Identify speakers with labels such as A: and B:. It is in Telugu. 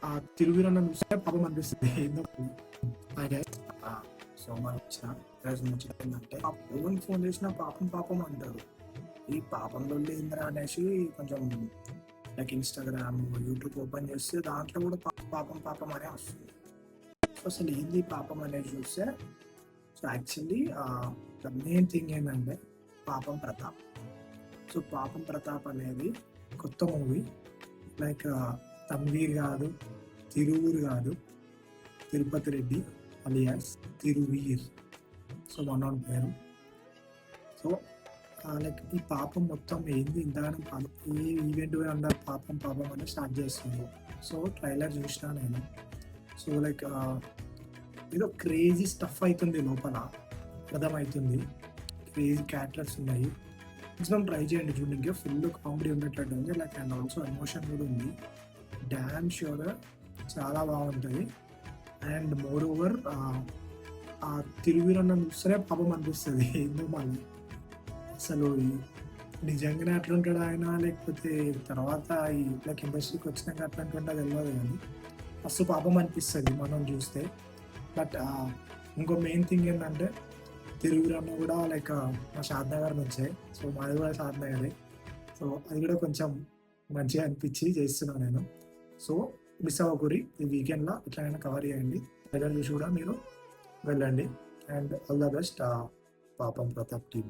A: ఆ తిరుగురన్న చూస్తే పాపం అనిపిస్తుంది ఏందో. సో మనం వచ్చిన ఈరోజు ముచ్చట ఏంటంటే ఎవరు ఫోన్ చేసినా పాపం పాపం అంటారు. ఈ పాపంలో ఏందిరా అనేసి కొంచెం లైక్ ఇన్స్టాగ్రామ్, యూట్యూబ్ ఓపెన్ చేస్తే దాంట్లో కూడా పాపం పాపం అనే వస్తుంది. సో అసలు ఏంది పాపం అనేది చూస్తే, so actually the main thing ఏంటంటే పాపం ప్రతాప్. సో పాపం ప్రతాప్ అనేది కొత్త మూవీ. లైక్ తన్వీర్ కాదు, తిరువూరు కాదు, Tirupati Reddy alias Thiruveer. So one on పేరు. సో లైక్ ఈ పాపం మొత్తం ఏంది ఇంతగానో ఏ ఈవెంట్ అందరు పాపం పాపం అని స్టార్ట్ చేస్తుంది. సో ట్రైలర్ చూసినా నేను. సో లైక్ ఏదో క్రేజీ స్టఫ్ అవుతుంది లోపల, అర్థమవుతుంది. క్రేజీ క్యారెక్టర్స్ ఉన్నాయి. కొంచెం ట్రై చేయండి చూడండి. ఫుల్ కామెడీ ఉన్నట్టు ఉంది. లైక్ అండ్ ఆల్సో ఎమోషన్ కూడా ఉంది. డ్యామ్ ష్యూర్ చాలా బాగుంటుంది. అండ్ మోర్ ఓవర్ ఆ తిరుగురన్న చూస్తేనే పాపం అనిపిస్తుంది ఏందో మళ్ళీ. అసలు నిజంగానే అట్లుంటాడు ఆయన, లేకపోతే తర్వాత ఈ లైక్ ఇండస్ట్రీకి వచ్చినాక అట్లాంటి తెలియదు. కానీ ఫస్ట్ పాపం అనిపిస్తుంది మనం చూస్తే. బట్ ఇంకో మెయిన్ థింగ్ ఏంటంటే తిరుగురన్న కూడా లైక్ మా షాద్నగర్ నుంచే. సో మాది కూడా షాద్నగరే. సో అది కూడా కొంచెం మంచిగా అనిపించి చేస్తున్నాను నేను. సో మిస్ అవ్వకూరి ఈ వీకెండ్లో ఎట్లయినా కవర్ చేయండి. ట్రైలర్ చూసి కూడా మీరు వెళ్ళండి. అండ్ ఆల్ ద బెస్ట్ పాపం ప్రతాప్ టీమ్.